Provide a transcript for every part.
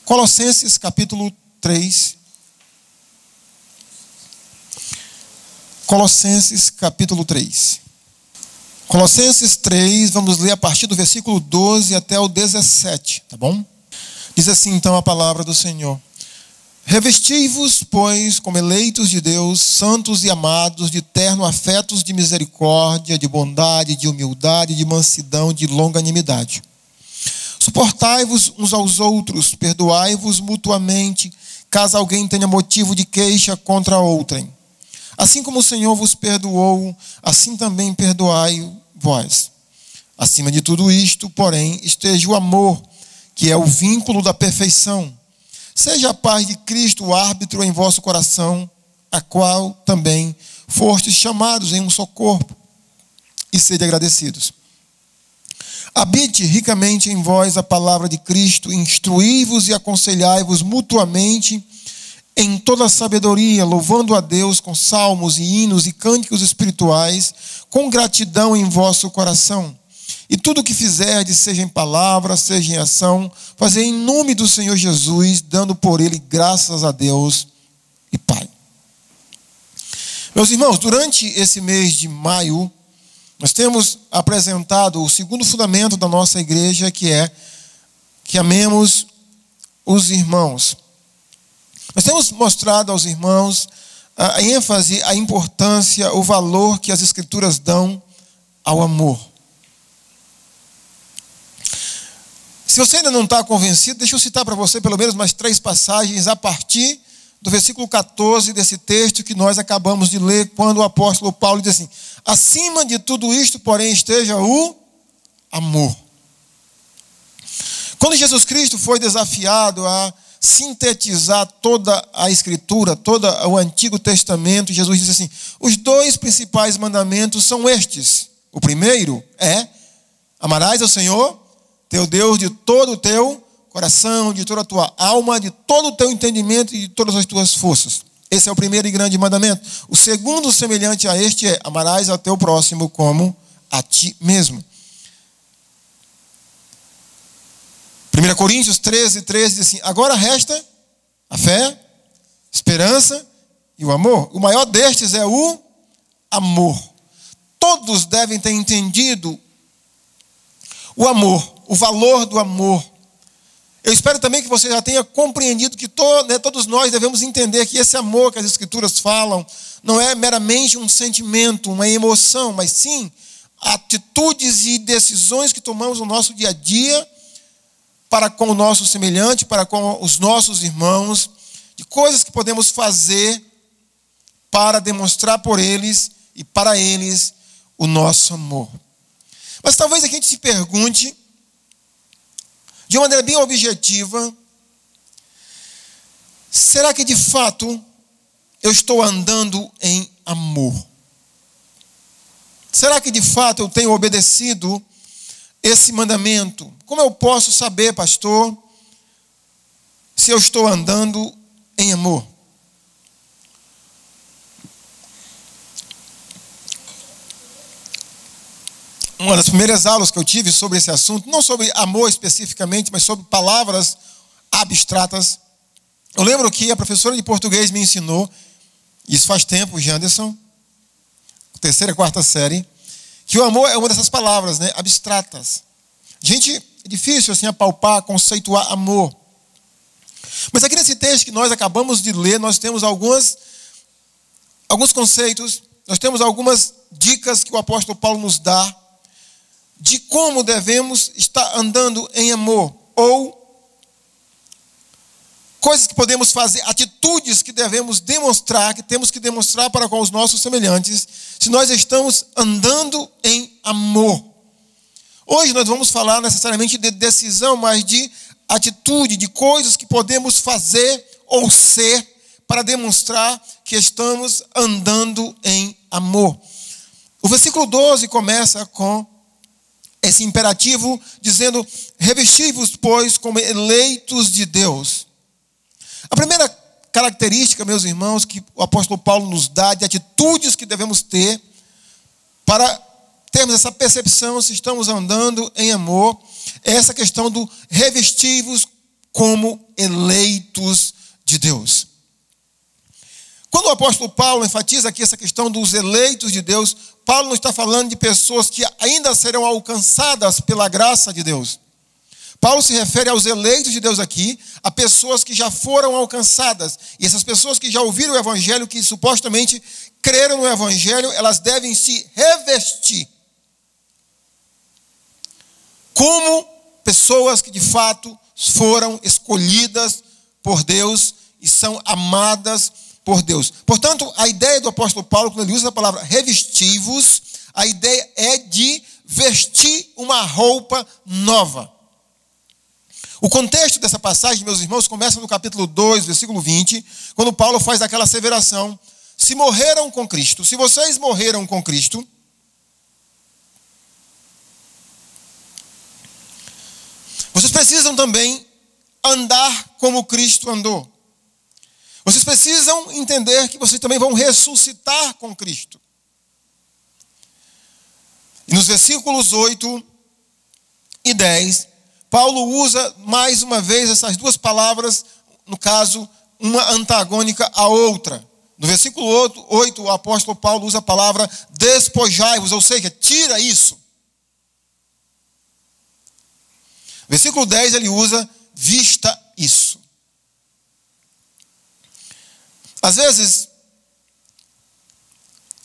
Colossenses capítulo 3. Colossenses capítulo 3. Colossenses 3, vamos ler a partir do versículo 12 até o 17, tá bom? Diz assim então a palavra do Senhor. Revesti-vos, pois, como eleitos de Deus, santos e amados, de terno afetos de misericórdia, de bondade, de humildade, de mansidão, de longanimidade. Suportai-vos uns aos outros, perdoai-vos mutuamente, caso alguém tenha motivo de queixa contra outrem. Assim como o Senhor vos perdoou, assim também perdoai vós. Acima de tudo isto, porém, esteja o amor, que é o vínculo da perfeição. Seja a paz de Cristo o árbitro em vosso coração, a qual também fostes chamados em um só corpo, e sede agradecidos. Habite ricamente em vós a palavra de Cristo, instruí-vos e aconselhai-vos mutuamente em toda a sabedoria, louvando a Deus com salmos e hinos e cânticos espirituais, com gratidão em vosso coração. E tudo o que fizerdes, seja em palavra, seja em ação, fazei em nome do Senhor Jesus, dando por ele graças a Deus e Pai. Meus irmãos, durante esse mês de maio, nós temos apresentado o segundo fundamento da nossa igreja, que é que amemos os irmãos. Nós temos mostrado aos irmãos a ênfase, a importância, o valor que as Escrituras dão ao amor. Se você ainda não está convencido, deixa eu citar para você pelo menos mais 3 passagens a partir do versículo 14 desse texto que nós acabamos de ler, quando o apóstolo Paulo diz assim: acima de tudo isto, porém, esteja o amor. Quando Jesus Cristo foi desafiado a sintetizar toda a Escritura, todo o Antigo Testamento, Jesus disse assim: os 2 principais mandamentos são estes. O primeiro é: amarás ao Senhor teu Deus de todo o teu coração, de toda a tua alma, de todo o teu entendimento e de todas as tuas forças. Esse é o primeiro e grande mandamento. O segundo, semelhante a este, é: amarás ao teu próximo como a ti mesmo. 1 Coríntios 13 diz assim: agora resta a fé, esperança e o amor. O maior destes é o amor. Todos devem ter entendido o amor, o valor do amor. Eu espero também que você já tenha compreendido que todos nós devemos entender que esse amor que as Escrituras falam não é meramente um sentimento, uma emoção, mas sim atitudes e decisões que tomamos no nosso dia a dia para com o nosso semelhante, para com os nossos irmãos, de coisas que podemos fazer para demonstrar por eles e para eles o nosso amor. Mas talvez aqui a gente se pergunte, de uma maneira bem objetiva: será que de fato eu estou andando em amor? Será que de fato eu tenho obedecido esse mandamento? Como eu posso saber, pastor, se eu estou andando em amor? Uma das primeiras aulas que eu tive sobre esse assunto, não sobre amor especificamente, mas sobre palavras abstratas, eu lembro que a professora de português me ensinou, isso faz tempo, Janderson, 3ª, 4ª série, que o amor é uma dessas palavras, né, abstratas. Gente, é difícil assim apalpar, conceituar amor. Mas aqui nesse texto que nós acabamos de ler, nós temos alguns conceitos, nós temos algumas dicas que o apóstolo Paulo nos dá de como devemos estar andando em amor, ou coisas que podemos fazer, atitudes que devemos demonstrar, que temos que demonstrar para com os nossos semelhantes, se nós estamos andando em amor. Hoje nós vamos falar necessariamente de decisão, mas de atitude, de coisas que podemos fazer ou ser para demonstrar que estamos andando em amor. O versículo 12 começa com esse imperativo dizendo: revesti-vos, pois, como eleitos de Deus. A primeira característica, meus irmãos, que o apóstolo Paulo nos dá de atitudes que devemos ter para termos essa percepção se estamos andando em amor, é essa questão do revesti-vos como eleitos de Deus. Quando o apóstolo Paulo enfatiza aqui essa questão dos eleitos de Deus, Paulo não está falando de pessoas que ainda serão alcançadas pela graça de Deus. Paulo se refere aos eleitos de Deus aqui, a pessoas que já foram alcançadas. E essas pessoas que já ouviram o evangelho, que supostamente creram no evangelho, elas devem se revestir como pessoas que de fato foram escolhidas por Deus e são amadas por Deus. Portanto, a ideia do apóstolo Paulo, quando ele usa a palavra revestivos, a ideia é de vestir uma roupa nova. O contexto dessa passagem, meus irmãos, começa no capítulo 2, versículo 20, quando Paulo faz aquela asseveração: se morreram com Cristo, se vocês morreram com Cristo, vocês precisam também andar como Cristo andou. Vocês precisam entender que vocês também vão ressuscitar com Cristo. E nos versículos 8 e 10, Paulo usa mais uma vez essas duas palavras, no caso, uma antagônica à outra. No versículo 8, o apóstolo Paulo usa a palavra despojai-vos, ou seja, tira isso. Versículo 10 ele usa vista isso. Às vezes,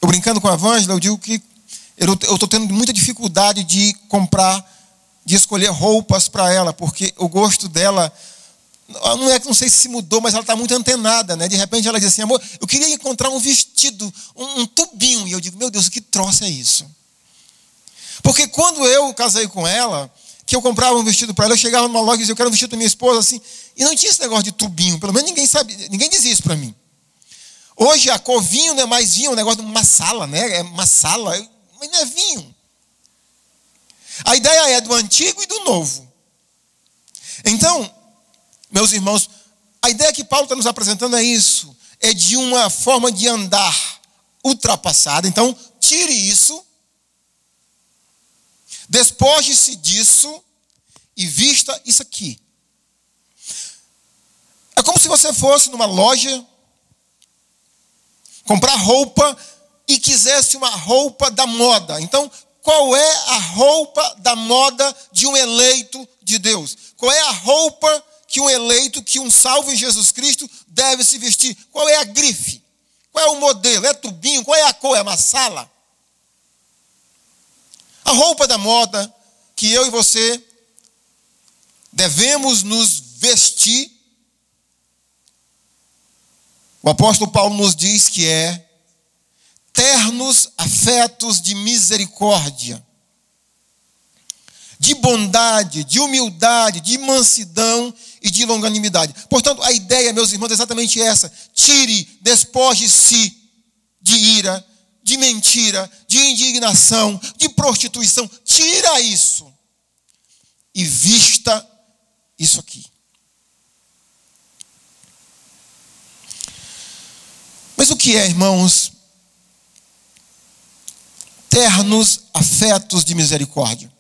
eu brincando com a Ângela, eu digo que eu estou tendo muita dificuldade de comprar, de escolher roupas para ela, porque o gosto dela, não sei se mudou, mas ela está muito antenada, né? De repente ela diz assim: amor, eu queria encontrar um vestido, um tubinho. E eu digo: meu Deus, que troço é isso? Porque quando eu casei com ela, que eu comprava um vestido para ela, eu chegava numa loja e dizia: eu quero um vestido para minha esposa, assim, e não tinha esse negócio de tubinho, pelo menos ninguém dizia isso para mim. Hoje a cor vinho não é mais vinho, é um negócio de uma sala, né? É uma sala, mas não é vinho. A ideia é do antigo e do novo. Então, meus irmãos, a ideia que Paulo está nos apresentando é isso. É de uma forma de andar ultrapassada. Então, tire isso, despoje-se disso e vista isso aqui. É como se você fosse numa loja comprar roupa e quisesse uma roupa da moda. Então, qual é a roupa da moda de um eleito de Deus? Qual é a roupa que um eleito, que um salvo em Jesus Cristo deve se vestir? Qual é a grife? Qual é o modelo? É tubinho? Qual é a cor? É uma sala? A roupa da moda que eu e você devemos nos vestir, o apóstolo Paulo nos diz que é ternos afetos de misericórdia, de bondade, de humildade, de mansidão e de longanimidade. Portanto, a ideia, meus irmãos, é exatamente essa: tire, despoje-se de ira, de mentira, de indignação, de prostituição. Tira isso e vista isso aqui. Mas o que é, irmãos, ternos afetos de misericórdia?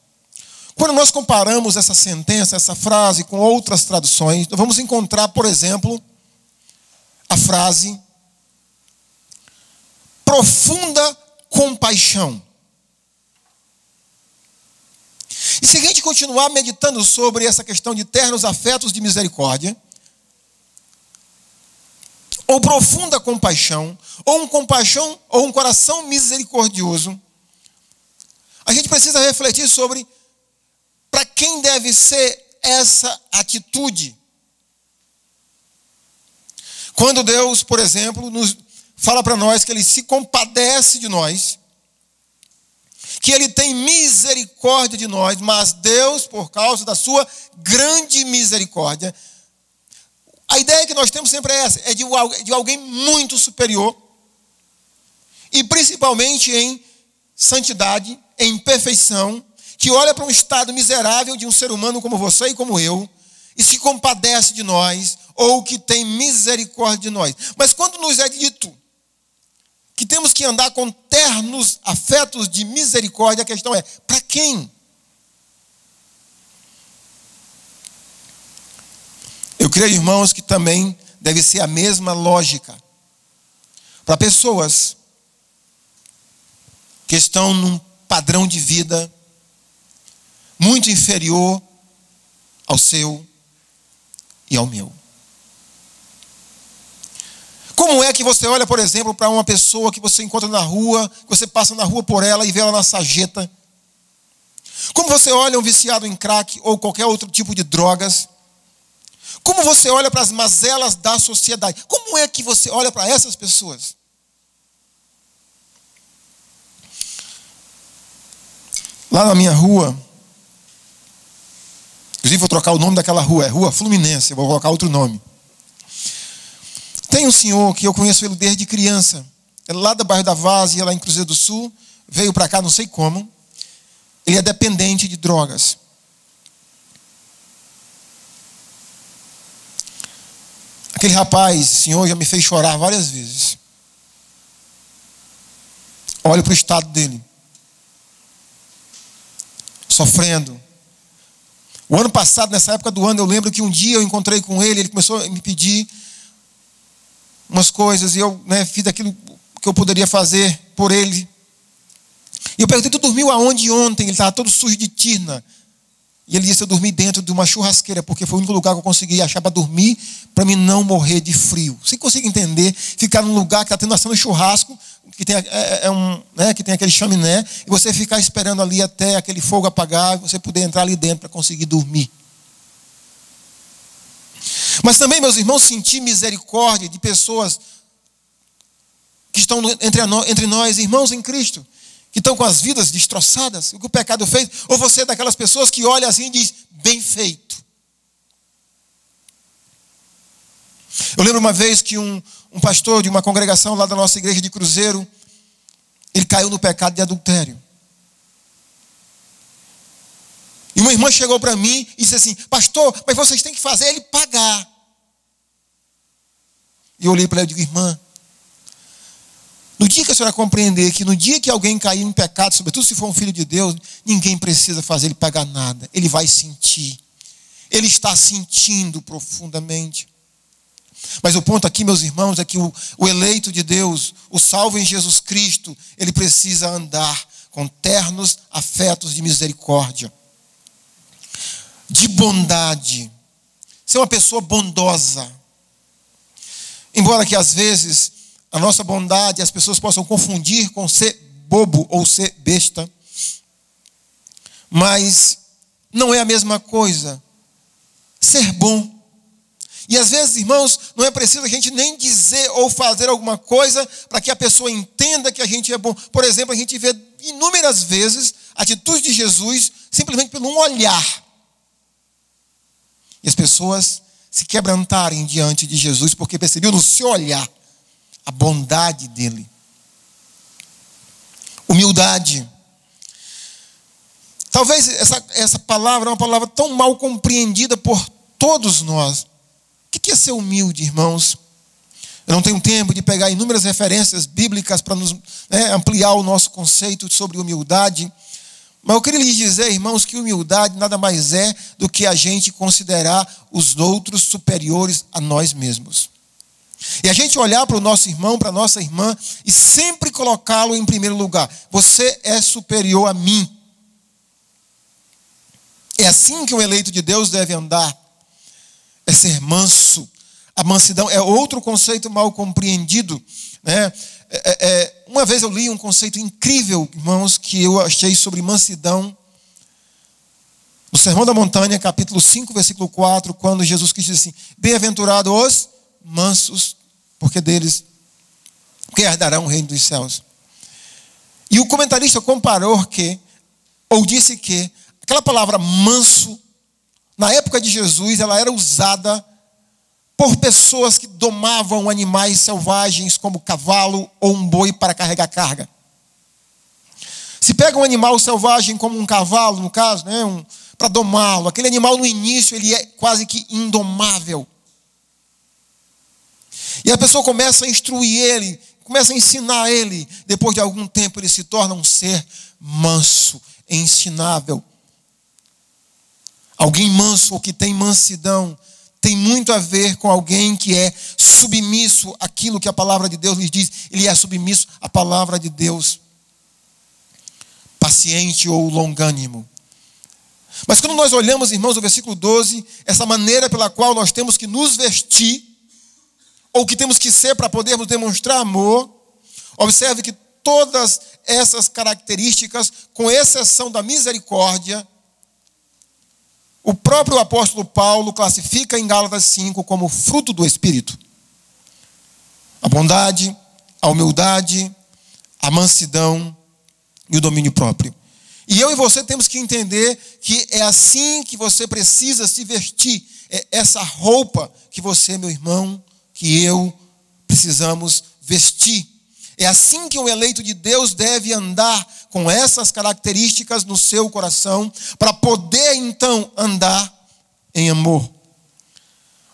Quando nós comparamos essa sentença, essa frase com outras traduções, nós vamos encontrar, por exemplo, a frase profunda compaixão. E se a gente continuar meditando sobre essa questão de ternos afetos de misericórdia, ou profunda compaixão, ou um coração misericordioso, a gente precisa refletir sobre para quem deve ser essa atitude. Quando Deus, por exemplo, nos fala para nós que Ele se compadece de nós, que Ele tem misericórdia de nós, mas Deus, por causa da sua grande misericórdia, a ideia que nós temos sempre é essa, é de alguém muito superior, e principalmente em santidade, em perfeição, que olha para um estado miserável de um ser humano como você e como eu, e se compadece de nós, ou que tem misericórdia de nós. Mas quando nos é dito que temos que andar com ternos afetos de misericórdia, a questão é: para quem? creio, irmãos, que também deve ser a mesma lógica para pessoas que estão num padrão de vida muito inferior ao seu e ao meu. Como é que você olha, por exemplo, para uma pessoa que você encontra na rua, que você passa na rua por ela e vê ela na sarjeta? Como você olha um viciado em crack ou qualquer outro tipo de drogas? Como você olha para as mazelas da sociedade? Como é que você olha para essas pessoas? Lá na minha rua, inclusive vou trocar o nome daquela rua, é Rua Fluminense, eu vou colocar outro nome. Tem um senhor que eu conheço ele desde criança, é lá do bairro da Várzea, lá em Cruzeiro do Sul, veio para cá não sei como, ele é dependente de drogas. Aquele rapaz, senhor, já me fez chorar várias vezes. Olho para o estado dele. Sofrendo. O ano passado, nessa época do ano, eu lembro que um dia eu encontrei com ele, ele começou a me pedir umas coisas, e eu fiz aquilo que eu poderia fazer por ele. E eu perguntei, tu dormiu aonde ontem? Ele estava todo sujo de tina. E ele disse, eu dormi dentro de uma churrasqueira, porque foi o único lugar que eu consegui achar para dormir, para mim não morrer de frio. Você consegue entender? Ficar num lugar que está tendo assando churrasco, que tem, que tem aquele chaminé, e você ficar esperando ali até aquele fogo apagar, e você poder entrar ali dentro para conseguir dormir. Mas também, meus irmãos, sentir misericórdia de pessoas que estão entre nós, irmãos em Cristo, que estão com as vidas destroçadas, o que o pecado fez, ou você é daquelas pessoas que olha assim e diz, bem feito. Eu lembro uma vez que um pastor de uma congregação lá da nossa igreja de Cruzeiro, ele caiu no pecado de adultério. E uma irmã chegou para mim e disse assim, pastor, mas vocês têm que fazer ele pagar. E eu olhei para ela e digo, irmã, no dia que a senhora compreender que no dia que alguém cair em pecado, sobretudo se for um filho de Deus, ninguém precisa fazer ele pagar nada. Ele vai sentir. Ele está sentindo profundamente. Mas o ponto aqui, meus irmãos, é que o eleito de Deus, o salvo em Jesus Cristo, ele precisa andar com ternos afetos de misericórdia, de bondade, ser uma pessoa bondosa. Embora que às vezes a nossa bondade as pessoas possam confundir com ser bobo ou ser besta, mas não é a mesma coisa. Ser bom. E às vezes, irmãos, não é preciso a gente nem dizer ou fazer alguma coisa para que a pessoa entenda que a gente é bom. Por exemplo, a gente vê inúmeras vezes a atitude de Jesus simplesmente pelo um olhar. E as pessoas se quebrantarem diante de Jesus porque percebiam no seu olhar a bondade dele. Humildade. Talvez essa palavra é uma palavra tão mal compreendida por todos nós. O que é ser humilde, irmãos? Eu não tenho tempo de pegar inúmeras referências bíblicas para nos ampliar o nosso conceito sobre humildade. Mas eu queria lhes dizer, irmãos, que humildade nada mais é do que a gente considerar os outros superiores a nós mesmos. E a gente olhar para o nosso irmão, para a nossa irmã, e sempre colocá-lo em primeiro lugar. Você é superior a mim. É assim que o eleito de Deus deve andar. É ser manso. A mansidão é outro conceito mal compreendido, né? Uma vez eu li um conceito incrível, irmãos, que eu achei sobre mansidão. No Sermão da Montanha, capítulo 5, versículo 4, quando Jesus Cristo diz assim, bem-aventurados os mansos, porque herdarão o reino dos céus. E o comentarista comparou disse que aquela palavra manso, na época de Jesus, ela era usada por pessoas que domavam animais selvagens, como cavalo ou um boi para carregar carga. Se pega um animal selvagem como um cavalo, no caso, para domá-lo, aquele animal no início ele é quase que indomável. E a pessoa começa a instruir ele, começa a ensinar ele. Depois de algum tempo ele se torna um ser manso, ensinável. Alguém manso ou que tem mansidão tem muito a ver com alguém que é submisso àquilo que a palavra de Deus lhes diz. Ele é submisso à palavra de Deus. Paciente ou longânimo. Mas quando nós olhamos, irmãos, o versículo 12, essa maneira pela qual nós temos que nos vestir, ou que temos que ser para podermos demonstrar amor, observe que todas essas características, com exceção da misericórdia, o próprio apóstolo Paulo classifica em Gálatas 5 como fruto do Espírito. A bondade, a humildade, a mansidão e o domínio próprio. E eu e você temos que entender que é assim que você precisa se vestir. É essa roupa que você, meu irmão, que eu precisamos vestir. É assim que o eleito de Deus deve andar, com essas características no seu coração, para poder então andar em amor.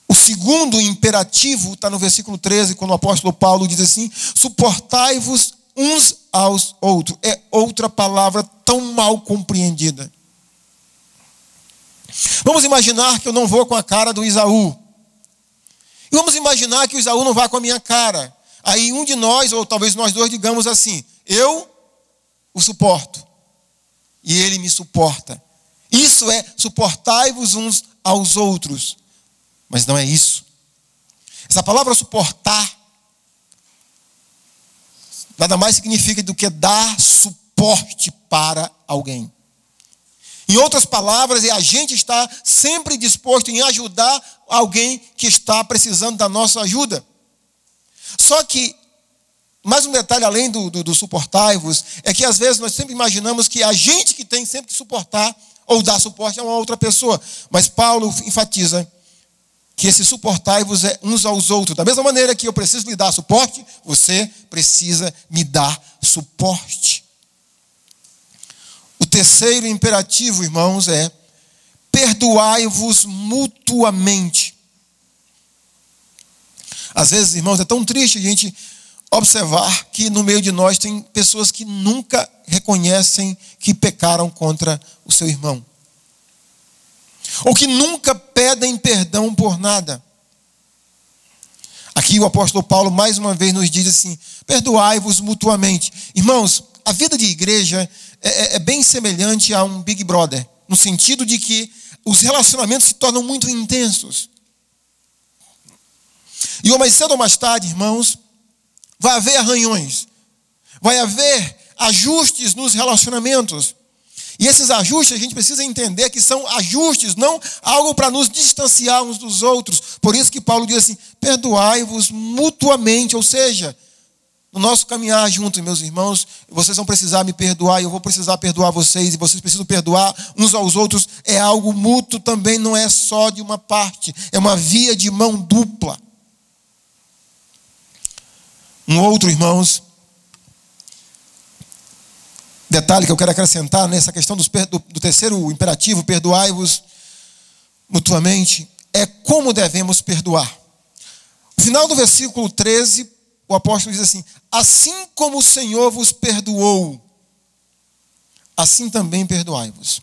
O segundo imperativo está no versículo 13, quando o apóstolo Paulo diz assim: suportai-vos uns aos outros. É outra palavra tão mal compreendida. Vamos imaginar que eu não vou com a cara do Isaú. E vamos imaginar que o Isaú não vá com a minha cara. Aí um de nós, ou talvez nós dois, digamos assim: eu o suporto e ele me suporta. Isso é suportai-vos uns aos outros. Mas não é isso. Essa palavra suportar nada mais significa do que dar suporte para alguém. Em outras palavras, é a gente estar sempre disposto em ajudar alguém que está precisando da nossa ajuda. Só que, mais um detalhe além do suportai-vos, é que às vezes nós sempre imaginamos que a gente que tem sempre que suportar ou dar suporte a uma outra pessoa. Mas Paulo enfatiza que esse suportai-vos é uns aos outros. Da mesma maneira que eu preciso lhe dar suporte, você precisa me dar suporte. O terceiro imperativo, irmãos, é perdoai-vos mutuamente. Às vezes, irmãos, é tão triste a gente observar que no meio de nós tem pessoas que nunca reconhecem que pecaram contra o seu irmão. Ou que nunca pedem perdão por nada. Aqui o apóstolo Paulo mais uma vez nos diz assim: perdoai-vos mutuamente. Irmãos, a vida de igreja é bem semelhante a um Big Brother, no sentido de que os relacionamentos se tornam muito intensos. E mais cedo ou mais tarde, irmãos, vai haver arranhões, vai haver ajustes nos relacionamentos. E esses ajustes a gente precisa entender que são ajustes, não algo para nos distanciar uns dos outros. Por isso que Paulo diz assim: perdoai-vos mutuamente, ou seja, no nosso caminhar juntos, meus irmãos, vocês vão precisar me perdoar, eu vou precisar perdoar vocês, e vocês precisam perdoar uns aos outros. É algo mútuo também, não é só de uma parte, é uma via de mão dupla. Um outro, irmãos, detalhe que eu quero acrescentar nessa questão do terceiro imperativo, perdoai-vos mutuamente, é como devemos perdoar. No final do versículo 13, o apóstolo diz assim: assim como o Senhor vos perdoou, assim também perdoai-vos.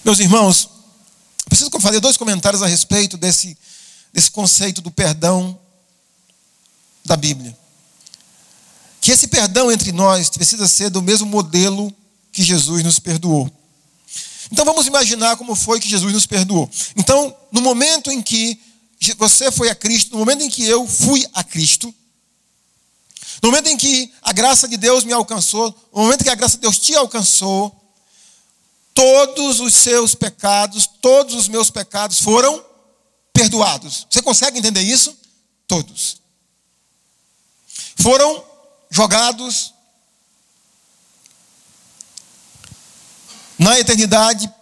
Meus irmãos, preciso fazer 2 comentários a respeito desse conceito do perdão da Bíblia. Que esse perdão entre nós precisa ser do mesmo modelo que Jesus nos perdoou. Então vamos imaginar como foi que Jesus nos perdoou. Então, no momento em que você foi a Cristo, no momento em que eu fui a Cristo, no momento em que a graça de Deus me alcançou, no momento em que a graça de Deus te alcançou, todos os seus pecados, todos os meus pecados foram perdoados. Você consegue entender isso? Todos. Foram jogados na eternidade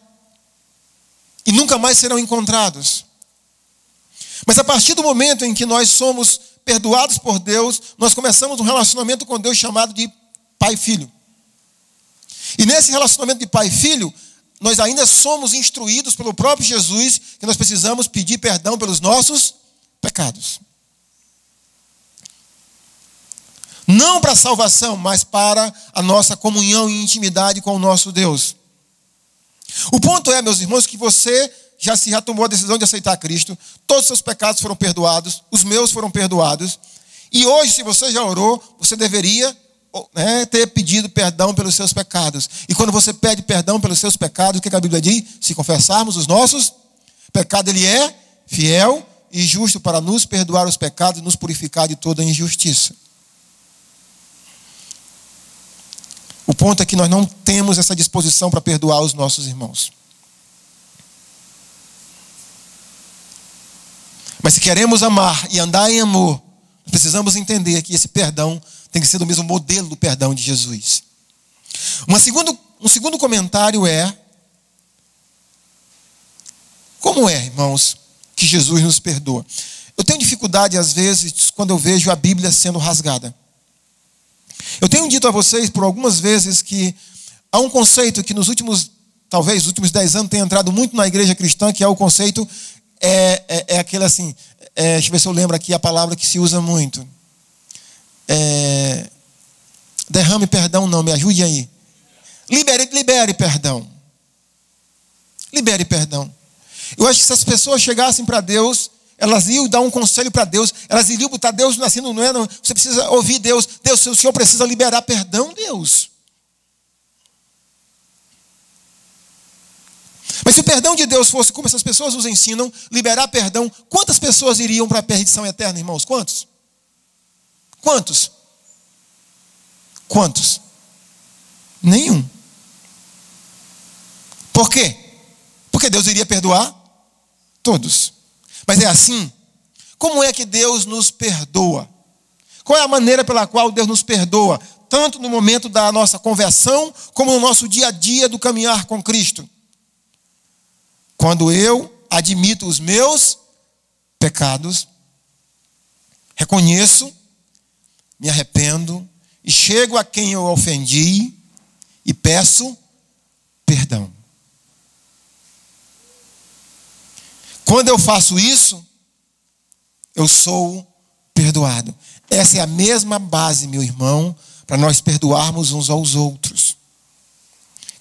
e nunca mais serão encontrados. Mas a partir do momento em que nós somos perdoados por Deus, nós começamos um relacionamento com Deus chamado de pai e filho. E nesse relacionamento de pai e filho, nós ainda somos instruídos pelo próprio Jesus que nós precisamos pedir perdão pelos nossos pecados. Não para a salvação, mas para a nossa comunhão e intimidade com o nosso Deus. O ponto é, meus irmãos, que você já tomou a decisão de aceitar Cristo. Todos os seus pecados foram perdoados. Os meus foram perdoados. E hoje, se você já orou, você deveria ter pedido perdão pelos seus pecados. E quando você pede perdão pelos seus pecados, o que a Bíblia diz? Se confessarmos os nossos pecados, Ele é fiel e justo para nos perdoar os pecados e nos purificar de toda injustiça. O ponto é que nós não temos essa disposição para perdoar os nossos irmãos. Mas se queremos amar e andar em amor, precisamos entender que esse perdão tem que ser do mesmo modelo do perdão de Jesus. Um segundo comentário é: como é, irmãos, que Jesus nos perdoa? Eu tenho dificuldade, às vezes, quando eu vejo a Bíblia sendo rasgada. Eu tenho dito a vocês por algumas vezes que há um conceito que nos últimos 10 anos tem entrado muito na igreja cristã, que é o conceito, aquele assim, deixa eu ver se eu lembro aqui a palavra que se usa muito. Derrame perdão, não, me ajude aí. Libere perdão. Libere perdão. Eu acho que se as pessoas chegassem para Deus, elas iam dar um conselho para Deus, elas iriam botar Deus assim, não é? Não, você precisa ouvir Deus. Deus, o Senhor precisa liberar perdão, Deus. Mas se o perdão de Deus fosse como essas pessoas nos ensinam, liberar perdão, quantas pessoas iriam para a perdição eterna, irmãos? Quantos? Quantos? Quantos? Nenhum. Por quê? Porque Deus iria perdoar todos. Mas é assim? Como é que Deus nos perdoa? Qual é a maneira pela qual Deus nos perdoa? Tanto no momento da nossa conversão, como no nosso dia a dia do caminhar com Cristo. Quando eu admito os meus pecados, reconheço, me arrependo e chego a quem eu ofendi e peço perdão. Quando eu faço isso, eu sou perdoado. Essa é a mesma base, meu irmão, para nós perdoarmos uns aos outros.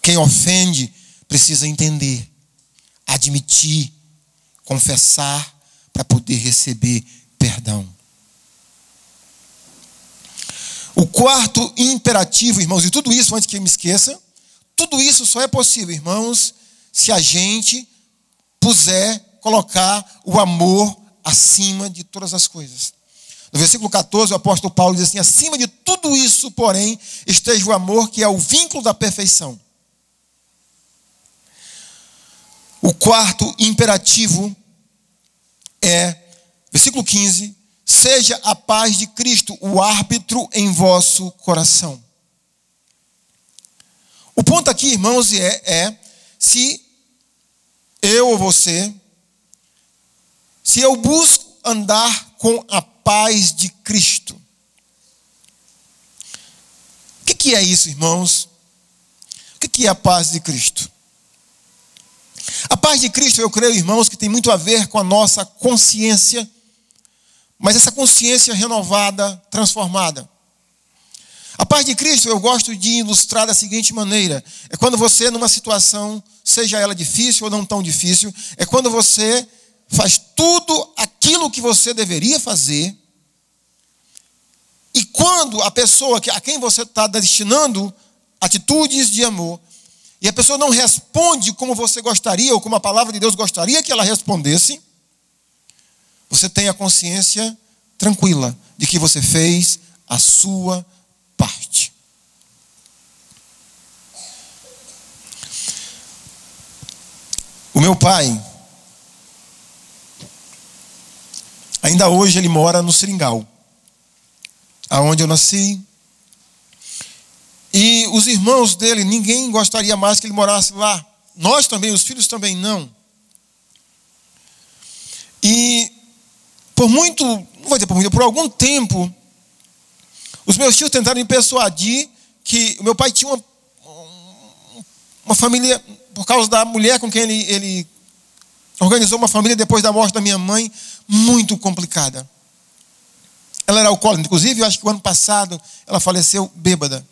Quem ofende precisa entender, admitir, confessar para poder receber perdão. O quarto imperativo, irmãos, e tudo isso, antes que eu me esqueça, tudo isso só é possível, irmãos, se a gente colocar o amor acima de todas as coisas. No versículo 14, o apóstolo Paulo diz assim: acima de tudo isso, porém, esteja o amor, que é o vínculo da perfeição. O quarto imperativo é, versículo 15, seja a paz de Cristo o árbitro em vosso coração. O ponto aqui, irmãos, se eu ou você, se eu busco andar com a paz de Cristo. O que é isso, irmãos? O que é a paz de Cristo? A paz de Cristo, eu creio, irmãos, que tem muito a ver com a nossa consciência, mas essa consciência renovada, transformada. A paz de Cristo eu gosto de ilustrar da seguinte maneira: é quando você, numa situação, seja ela difícil ou não tão difícil, é quando você faz tudo aquilo que você deveria fazer, e quando a pessoa a quem você está destinando atitudes de amor, e a pessoa não responde como você gostaria, ou como a palavra de Deus gostaria que ela respondesse, você tem a consciência tranquila de que você fez a sua parte. O meu pai, ainda hoje ele mora no Seringal, aonde eu nasci. E os irmãos dele, ninguém gostaria mais que ele morasse lá. Nós também, os filhos também não. E por algum tempo, os meus tios tentaram me persuadir que o meu pai tinha uma família, por causa da mulher com quem ele organizou uma família depois da morte da minha mãe, muito complicada. Ela era alcoólatra, inclusive, eu acho que o ano passado ela faleceu bêbada.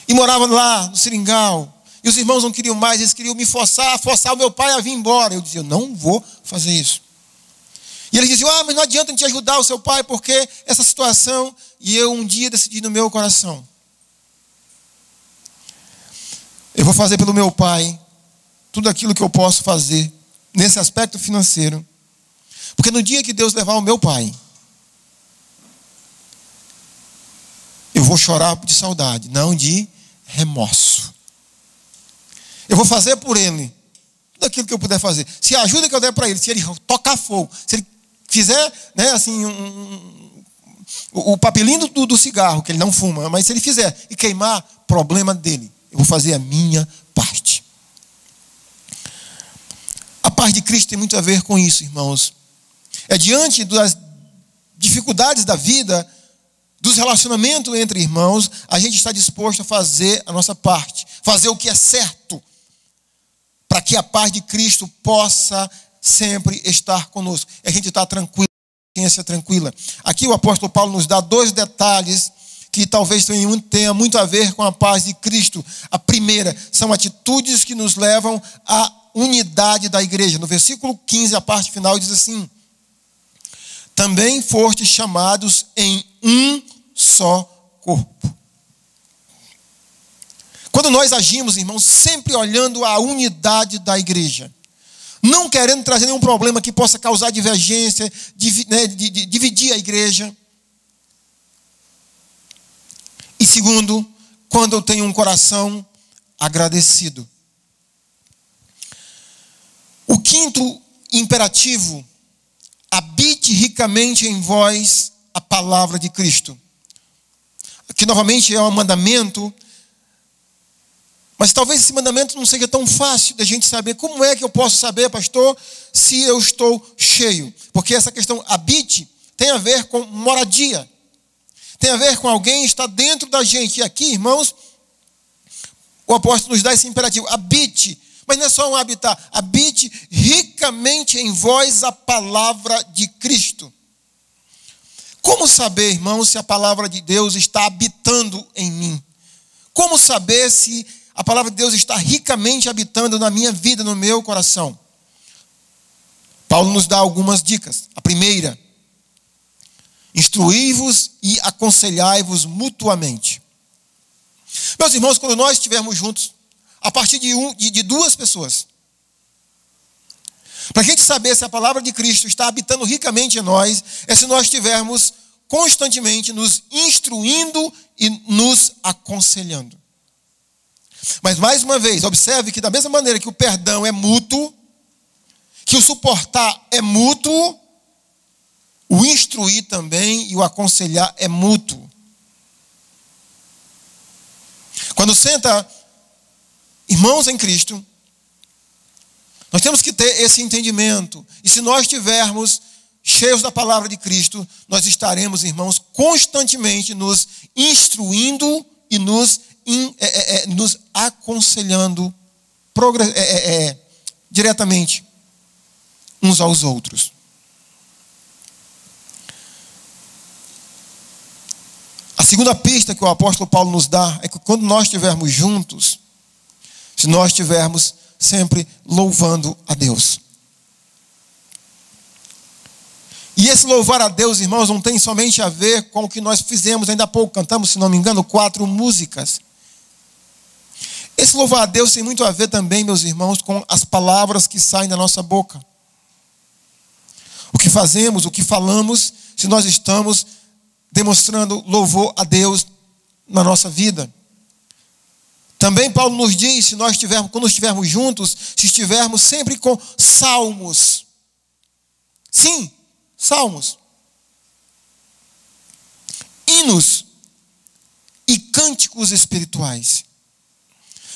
E morava lá no Seringal. E os irmãos não queriam mais, eles queriam me forçar o meu pai a vir embora. Eu dizia, eu não vou fazer isso. E eles diziam, mas não adianta a gente ajudar o seu pai, porque essa situação... E eu um dia decidi no meu coração, eu vou fazer pelo meu pai tudo aquilo que eu posso fazer nesse aspecto financeiro. Porque no dia que Deus levar o meu pai, eu vou chorar de saudade, não de remorso. Eu vou fazer por ele tudo aquilo que eu puder fazer. Se a ajuda que eu der para ele, se ele tocar fogo, se ele fizer, né, assim, o papelinho do cigarro, que ele não fuma, mas se ele fizer e queimar, problema dele. Eu vou fazer a minha parte. A paz de Cristo tem muito a ver com isso, irmãos. É diante das dificuldades da vida, dos relacionamentos entre irmãos, a gente está disposto a fazer a nossa parte, fazer o que é certo, para que a paz de Cristo possa sempre estar conosco. E a gente está tranquilo, consciência tranquila. Aqui o apóstolo Paulo nos dá 2 detalhes que talvez tenha muito a ver com a paz de Cristo. A primeira são atitudes que nos levam à unidade da igreja. No versículo 15, a parte final diz assim: também fostes chamados em um só corpo. Quando nós agimos, irmãos, sempre olhando a unidade da igreja, não querendo trazer nenhum problema que possa causar divergência, dividir a igreja. E segundo, quando eu tenho um coração agradecido. O quinto imperativo: habite ricamente em vós a palavra de Cristo. Aqui novamente é um mandamento, mas talvez esse mandamento não seja tão fácil da gente saber. Como é que eu posso saber, pastor, se eu estou cheio? Porque essa questão habite tem a ver com moradia. Tem a ver com alguém que está dentro da gente. E aqui, irmãos, o apóstolo nos dá esse imperativo: habite. Mas não é só um habitar. Habite ricamente em vós a palavra de Cristo. Como saber, irmãos, se a palavra de Deus está habitando em mim? Como saber se a palavra de Deus está ricamente habitando na minha vida, no meu coração? Paulo nos dá algumas dicas. A primeira: instruí-vos e aconselhai-vos mutuamente. Meus irmãos, quando nós estivermos juntos, a partir de 2 pessoas, para a gente saber se a palavra de Cristo está habitando ricamente em nós, é se nós estivermos constantemente nos instruindo e nos aconselhando. Mas mais uma vez, observe que da mesma maneira que o perdão é mútuo, que o suportar é mútuo, o instruir também e o aconselhar é mútuo. Quando senta irmãos em Cristo, nós temos que ter esse entendimento. E se nós estivermos cheios da palavra de Cristo, nós estaremos, irmãos, constantemente nos instruindo e nos aconselhando diretamente uns aos outros. A segunda pista que o apóstolo Paulo nos dá é que quando nós estivermos juntos, se nós estivermos sempre louvando a Deus. E esse louvar a Deus, irmãos, não tem somente a ver com o que nós fizemos ainda há pouco. Cantamos, se não me engano, 4 músicas. Esse louvar a Deus tem muito a ver também, meus irmãos, com as palavras que saem da nossa boca. O que fazemos, o que falamos, se nós estamos demonstrando louvor a Deus na nossa vida. Também Paulo nos diz, quando estivermos juntos, se estivermos sempre com salmos. Sim, salmos. Hinos e cânticos espirituais.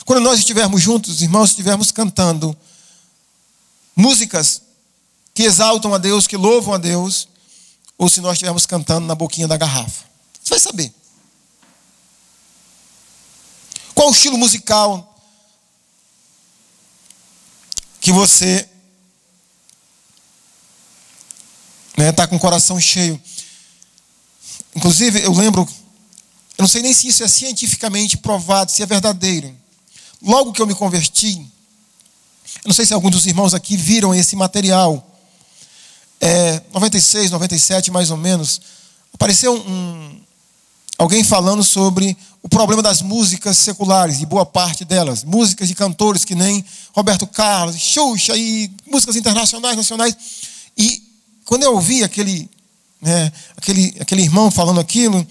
Quando nós estivermos juntos, irmãos, estivermos cantando músicas que exaltam a Deus, que louvam a Deus, ou se nós estivermos cantando na boquinha da garrafa. Você vai saber. Qual o estilo musical que você está com o coração cheio? Inclusive, eu lembro, eu não sei nem se isso é cientificamente provado, se é verdadeiro, logo que eu me converti, eu não sei se alguns dos irmãos aqui viram esse material. 96, 97 mais ou menos, apareceu alguém falando sobre o problema das músicas seculares, e boa parte delas, músicas de cantores que nem Roberto Carlos, Xuxa e músicas internacionais, nacionais. E quando eu ouvi aquele irmão falando aquilo,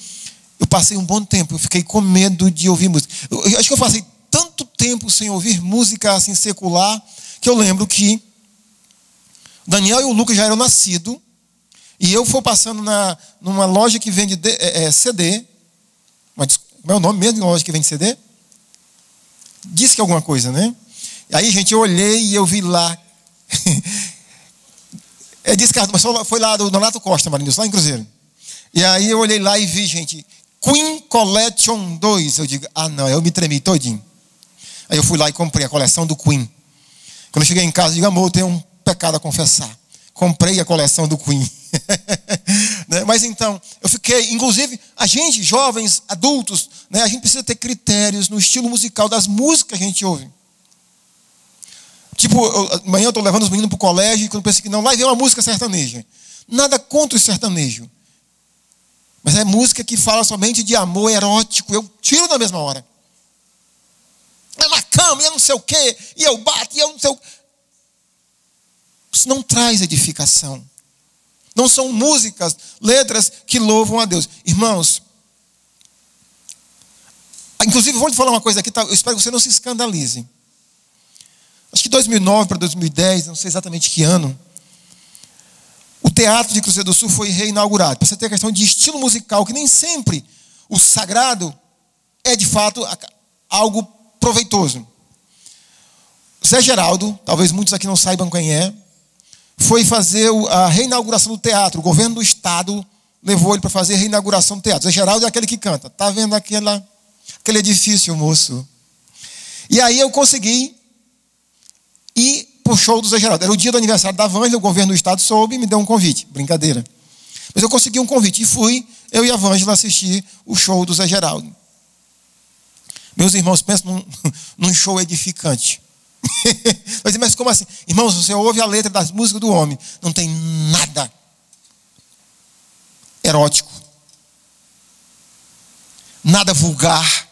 eu passei um bom tempo, eu fiquei com medo de ouvir música. Eu acho que eu passei tanto tempo sem ouvir música assim secular, que eu lembro que Daniel e o Lucas já eram nascidos, e eu fui passando numa loja que vende CD. Como é o nome mesmo de uma loja que vende CD? Disse que é alguma coisa, né? E aí, gente, eu olhei e eu vi lá. Mas foi lá do Donato Costa, Marinhos, lá em Cruzeiro. E aí eu olhei lá e vi, gente, Queen Collection 2. Eu digo, não, eu me tremi todinho. Aí eu fui lá e comprei a coleção do Queen. Quando eu cheguei em casa, eu digo, amor, eu tenho um pecado a confessar. Comprei a coleção do Queen. Né? Mas então, eu fiquei, inclusive, a gente, jovens, adultos, né, a gente precisa ter critérios no estilo musical das músicas que a gente ouve. Tipo, amanhã eu estou levando os meninos para o colégio, e quando eu penso que não, lá vem uma música sertaneja. Nada contra o sertanejo. Mas é música que fala somente de amor erótico. Eu tiro na mesma hora. É na cama, e eu não sei o quê, e eu bato, e eu não sei o quê. Isso não traz edificação. Não são músicas, letras que louvam a Deus. Irmãos, inclusive, vou te falar uma coisa aqui, eu espero que você não se escandalize. Acho que 2009 para 2010, não sei exatamente que ano, o Teatro de Cruzeiro do Sul foi reinaugurado. Para você ter a questão de estilo musical, que nem sempre o sagrado é, de fato, algo proveitoso. Zé Geraldo, talvez muitos aqui não saibam quem é, foi fazer a reinauguração do teatro. O governo do estado levou ele para fazer a reinauguração do teatro. Zé Geraldo é aquele que canta. Está vendo aquele edifício, moço? E aí eu consegui ir para o show do Zé Geraldo. Era o dia do aniversário da Vângela, o governo do estado soube e me deu um convite. Brincadeira. Mas eu consegui um convite e fui, eu e a Vângela, assistir o show do Zé Geraldo. Meus irmãos, pensam num show edificante. Mas como assim? Irmãos, você ouve a letra das músicas do homem, não tem nada erótico, nada vulgar,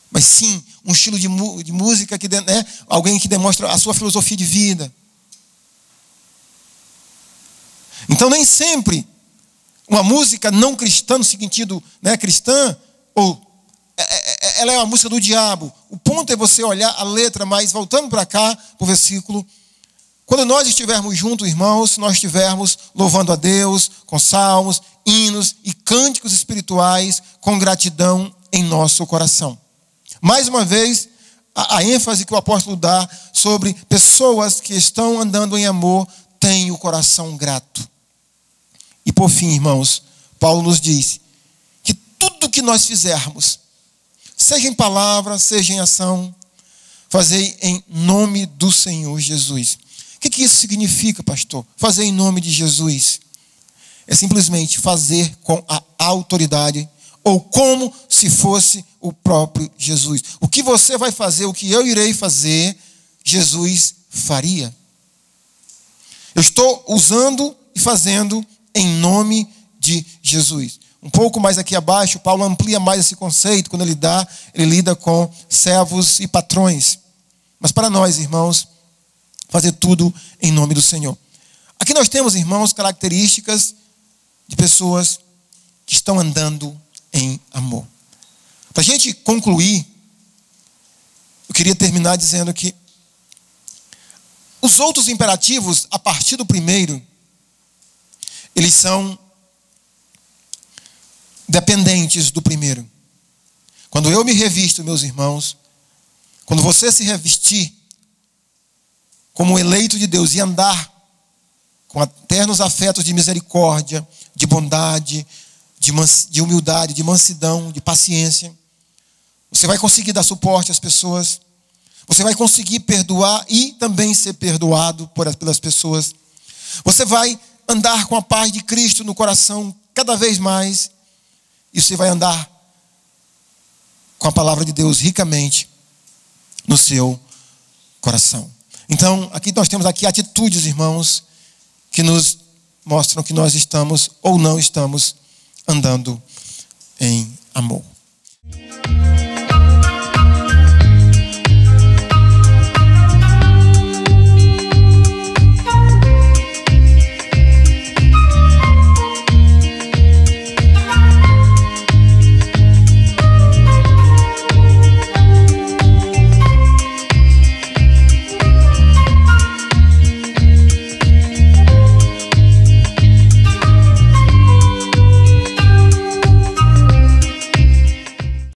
mas sim um estilo de música que, né, alguém que demonstra a sua filosofia de vida. Então nem sempre uma música não cristã, no sentido, né, cristã, ou ela é uma música do diabo. O ponto é você olhar a letra, mas voltando para cá, para o versículo, quando nós estivermos juntos, irmãos, se nós estivermos louvando a Deus com salmos, hinos e cânticos espirituais com gratidão em nosso coração. Mais uma vez, a ênfase que o apóstolo dá sobre pessoas que estão andando em amor têm o coração grato. E por fim, irmãos, Paulo nos diz que tudo que nós fizermos, seja em palavra, seja em ação, fazei em nome do Senhor Jesus. O que isso significa, pastor? Fazer em nome de Jesus é simplesmente fazer com a autoridade, ou como se fosse o próprio Jesus. O que você vai fazer, o que eu irei fazer, Jesus faria. Eu estou usando e fazendo em nome de Jesus. Um pouco mais aqui abaixo, Paulo amplia mais esse conceito quando ele lida com servos e patrões. Mas para nós, irmãos, fazer tudo em nome do Senhor. Aqui nós temos, irmãos, características de pessoas que estão andando em amor. Para a gente concluir, eu queria terminar dizendo que os outros imperativos, a partir do primeiro, eles são dependentes do primeiro. Quando eu me revisto, meus irmãos, quando você se revestir como eleito de Deus e andar com eternos afetos de misericórdia, de bondade, de humildade, de mansidão, de paciência, você vai conseguir dar suporte às pessoas, você vai conseguir perdoar e também ser perdoado pelas pessoas, você vai andar com a paz de Cristo no coração cada vez mais, e você vai andar com a palavra de Deus ricamente no seu coração. Então, aqui nós temos aqui atitudes, irmãos, que nos mostram que nós estamos ou não estamos andando em amor.